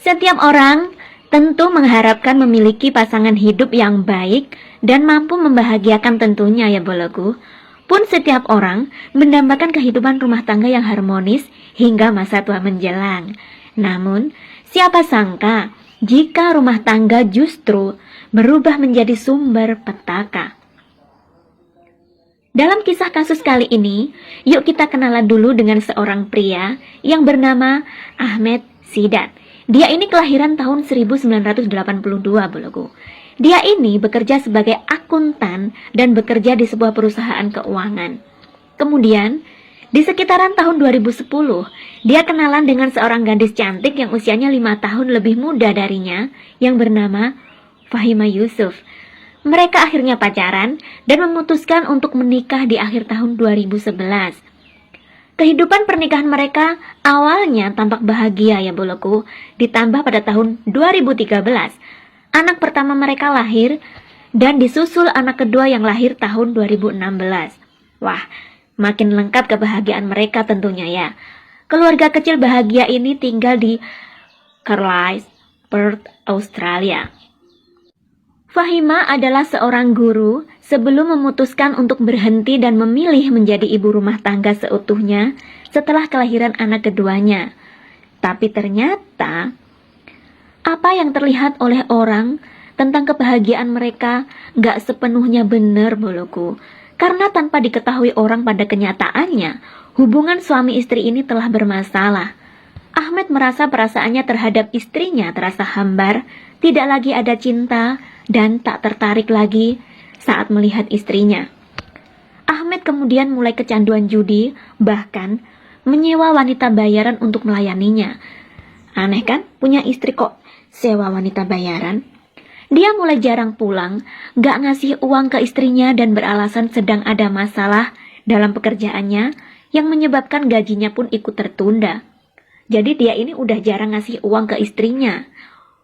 Setiap orang tentu mengharapkan memiliki pasangan hidup yang baik dan mampu membahagiakan tentunya ya boloku. Pun setiap orang mendambakan kehidupan rumah tangga yang harmonis hingga masa tua menjelang. Namun, siapa sangka jika rumah tangga justru berubah menjadi sumber petaka. Dalam kisah kasus kali ini, yuk kita kenalan dulu dengan seorang pria yang bernama Ahmed Sidat. Dia ini kelahiran tahun 1982 boloku. Dia ini bekerja sebagai akuntan dan bekerja di sebuah perusahaan keuangan. Kemudian, di sekitaran tahun 2010, dia kenalan dengan seorang gadis cantik yang usianya 5 tahun lebih muda darinya yang bernama Fahima Yusuf. Mereka akhirnya pacaran dan memutuskan untuk menikah di akhir tahun 2011. Kehidupan pernikahan mereka awalnya tampak bahagia ya boloku, ditambah pada tahun 2013. Anak pertama mereka lahir dan disusul anak kedua yang lahir tahun 2016. Wah, makin lengkap kebahagiaan mereka tentunya ya. Keluarga kecil bahagia ini tinggal di Carlisle, Perth, Australia. Fahima adalah seorang guru sebelum memutuskan untuk berhenti dan memilih menjadi ibu rumah tangga seutuhnya setelah kelahiran anak keduanya. Tapi ternyata, apa yang terlihat oleh orang tentang kebahagiaan mereka gak sepenuhnya benar boloku. Karena tanpa diketahui orang pada kenyataannya, hubungan suami istri ini telah bermasalah. Ahmed merasa perasaannya terhadap istrinya terasa hambar, tidak lagi ada cinta, dan tak tertarik lagi saat melihat istrinya. Ahmed kemudian mulai kecanduan judi, bahkan menyewa wanita bayaran untuk melayaninya. Aneh kan, punya istri kok sewa wanita bayaran? Dia mulai jarang pulang, gak ngasih uang ke istrinya dan beralasan sedang ada masalah dalam pekerjaannya yang menyebabkan gajinya pun ikut tertunda. Jadi dia ini udah jarang ngasih uang ke istrinya.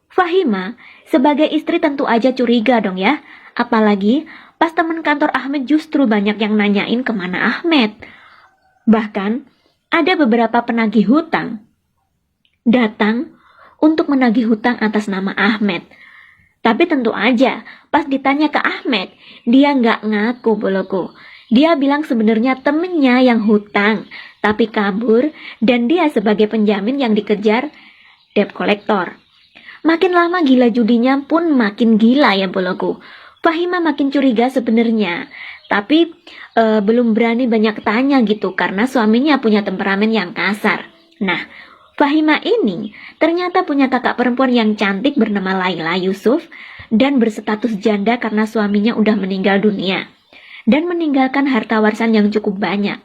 Fahima sebagai istri tentu aja curiga dong ya. Apalagi pas teman kantor Ahmed justru banyak yang nanyain kemana Ahmed. Bahkan ada beberapa penagih hutang datang untuk menagih hutang atas nama Ahmed. Tapi tentu aja pas ditanya ke Ahmed, dia nggak ngaku boloku. Dia bilang sebenarnya temennya yang hutang, tapi kabur dan dia sebagai penjamin yang dikejar debt collector. Makin lama gila judinya pun makin gila ya boloku. Fahima makin curiga sebenarnya, tapi belum berani banyak tanya gitu karena suaminya punya temperamen yang kasar. Nah, Fahima ini ternyata punya kakak perempuan yang cantik bernama Laila Yusuf dan berstatus janda karena suaminya udah meninggal dunia dan meninggalkan harta warisan yang cukup banyak.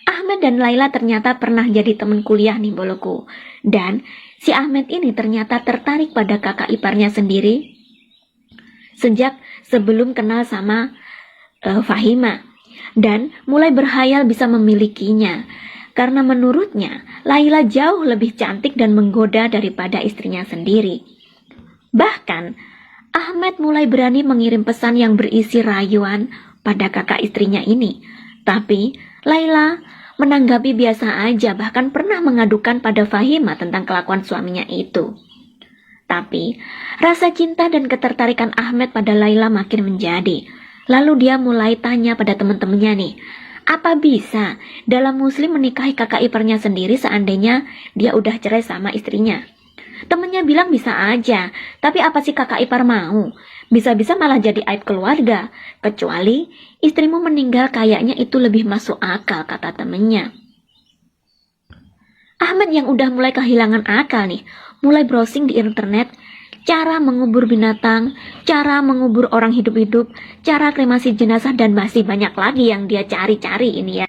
Ahmed dan Laila ternyata pernah jadi teman kuliah nih boloku. Dan si Ahmed ini ternyata tertarik pada kakak iparnya sendiri sejak sebelum kenal sama Fahima. Dan mulai berhayal bisa memilikinya. Karena menurutnya Laila jauh lebih cantik dan menggoda daripada istrinya sendiri. Bahkan Ahmed mulai berani mengirim pesan yang berisi rayuan pada kakak istrinya ini. Tapi Laila menanggapi biasa aja, bahkan pernah mengadukan pada Fahima tentang kelakuan suaminya itu. Tapi rasa cinta dan ketertarikan Ahmed pada Laila makin menjadi. Lalu dia mulai tanya pada teman-temannya nih, apa bisa dalam muslim menikahi kakak iparnya sendiri seandainya dia udah cerai sama istrinya? Temennya bilang bisa aja, tapi apa sih kakak ipar mau? Bisa-bisa malah jadi aib keluarga. Kecuali istrimu meninggal kayaknya itu lebih masuk akal, kata temennya. Ahmed yang udah mulai kehilangan akal nih, mulai browsing di internet, cara mengubur binatang, cara mengubur orang hidup-hidup, cara kremasi jenazah dan masih banyak lagi yang dia cari-cari ini ya.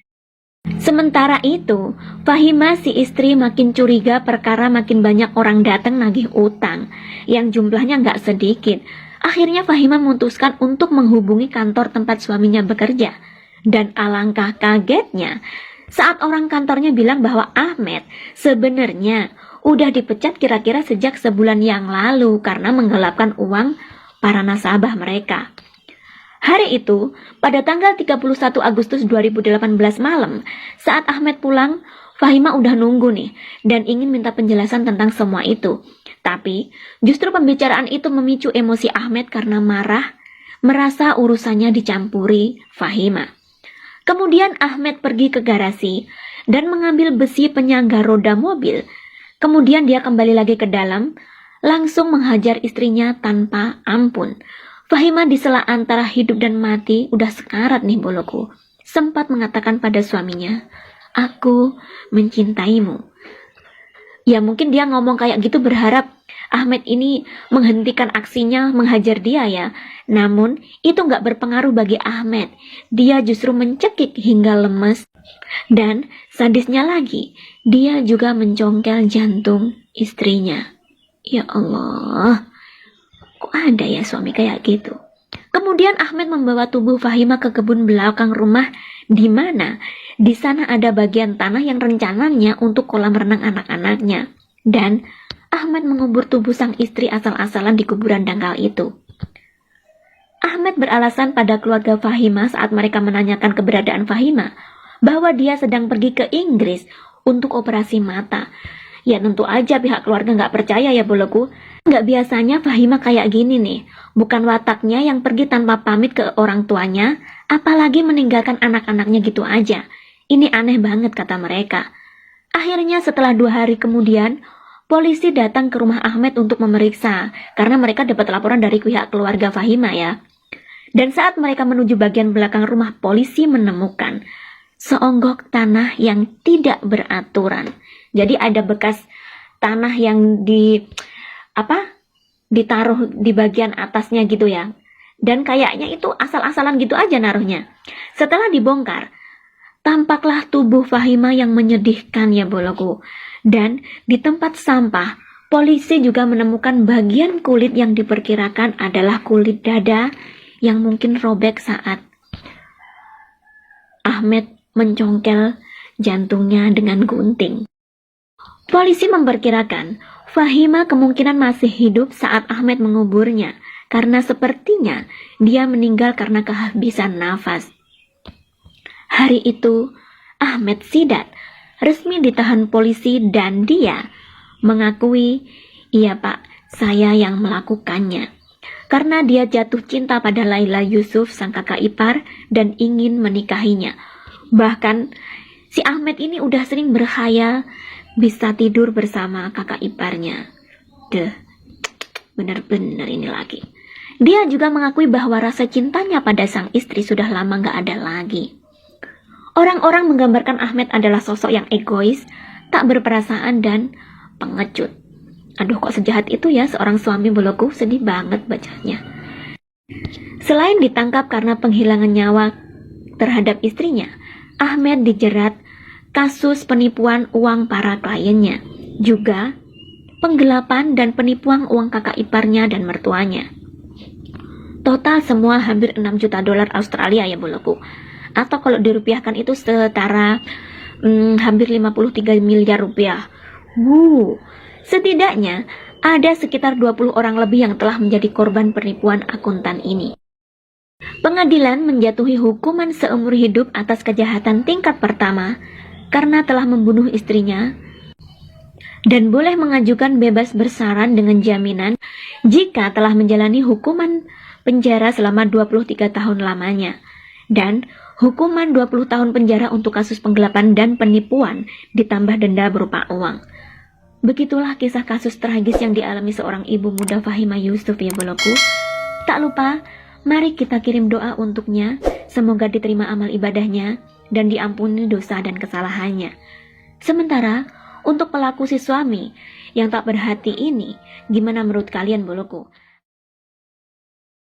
Sementara itu, Fahima si istri makin curiga perkara makin banyak orang datang nagih utang, yang jumlahnya nggak sedikit. Akhirnya Fahima memutuskan untuk menghubungi kantor tempat suaminya bekerja. Dan alangkah kagetnya, saat orang kantornya bilang bahwa Ahmed sebenarnya udah dipecat kira-kira sejak sebulan yang lalu karena menggelapkan uang para nasabah mereka. Hari itu, pada tanggal 31 Agustus 2018 malam, saat Ahmed pulang, Fahima udah nunggu nih, dan ingin minta penjelasan tentang semua itu. Tapi justru pembicaraan itu memicu emosi Ahmed karena marah, merasa urusannya dicampuri Fahima. Kemudian Ahmed pergi ke garasi dan mengambil besi penyangga roda mobil. Kemudian dia kembali lagi ke dalam, langsung menghajar istrinya tanpa ampun. Fahima di sela antara hidup dan mati, udah sekarat nih boloku, sempat mengatakan pada suaminya, "Aku mencintaimu." Ya mungkin dia ngomong kayak gitu berharap Ahmed ini menghentikan aksinya menghajar dia ya. Namun itu nggak berpengaruh bagi Ahmed. Dia justru mencekik hingga lemes. Dan sadisnya lagi, dia juga mencongkel jantung istrinya. Ya Allah, kok ada ya suami kayak gitu? Kemudian Ahmed membawa tubuh Fahima ke kebun belakang rumah, di mana di sana ada bagian tanah yang rencananya untuk kolam renang anak-anaknya. Dan Ahmed mengubur tubuh sang istri asal-asalan di kuburan dangkal itu. Ahmed beralasan pada keluarga Fahima saat mereka menanyakan keberadaan Fahima, bahwa dia sedang pergi ke Inggris untuk operasi mata. Ya tentu aja pihak keluarga nggak percaya ya boloku. Nggak biasanya Fahima kayak gini nih. Bukan wataknya yang pergi tanpa pamit ke orang tuanya, apalagi meninggalkan anak-anaknya gitu aja. Ini aneh banget kata mereka. Akhirnya setelah 2 hari kemudian, polisi datang ke rumah Ahmed untuk memeriksa, karena mereka dapat laporan dari pihak keluarga Fahima ya. Dan saat mereka menuju bagian belakang rumah, polisi menemukan seonggok tanah yang tidak beraturan. Jadi ada bekas tanah yang ditaruh di bagian atasnya gitu ya. Dan kayaknya itu asal-asalan gitu aja naruhnya. Setelah dibongkar, tampaklah tubuh Fahima yang menyedihkan ya boloku. Dan di tempat sampah, polisi juga menemukan bagian kulit yang diperkirakan adalah kulit dada yang mungkin robek saat Ahmed mencongkel jantungnya dengan gunting. Polisi memperkirakan Fahima kemungkinan masih hidup saat Ahmed menguburnya, karena sepertinya dia meninggal karena kehabisan nafas. Hari itu, Ahmed Sidat resmi ditahan polisi dan dia mengakui, "Iya Pak, saya yang melakukannya." Karena dia jatuh cinta pada Laila Yusuf, sang kakak ipar, dan ingin menikahinya. Bahkan, si Ahmed ini udah sering berkhayal bisa tidur bersama kakak iparnya. Bener-bener ini lagi. Dia juga mengakui bahwa rasa cintanya pada sang istri sudah lama gak ada lagi. Orang-orang menggambarkan Ahmed adalah sosok yang egois, tak berperasaan, dan pengecut. Aduh, kok sejahat itu ya seorang suami boloku, sedih banget bacanya. Selain ditangkap karena penghilangan nyawa terhadap istrinya, Ahmed dijerat kasus penipuan uang para kliennya, juga penggelapan dan penipuan uang kakak iparnya dan mertuanya. Total semua hampir 6 juta dolar Australia ya boloku. Atau kalau dirupiahkan itu setara hampir 53 miliar rupiah. Setidaknya ada sekitar 20 orang lebih yang telah menjadi korban penipuan akuntan ini. Pengadilan menjatuhi hukuman seumur hidup atas kejahatan tingkat pertama karena telah membunuh istrinya, dan boleh mengajukan bebas bersarat dengan jaminan jika telah menjalani hukuman penjara selama 23 tahun lamanya, dan hukuman 20 tahun penjara untuk kasus penggelapan dan penipuan ditambah denda berupa uang. Begitulah kisah kasus tragis yang dialami seorang ibu muda Fahima Yusuf ya boloku. Tak lupa, mari kita kirim doa untuknya, semoga diterima amal ibadahnya dan diampuni dosa dan kesalahannya. Sementara, untuk pelaku si suami yang tak berhati ini, gimana menurut kalian boloku?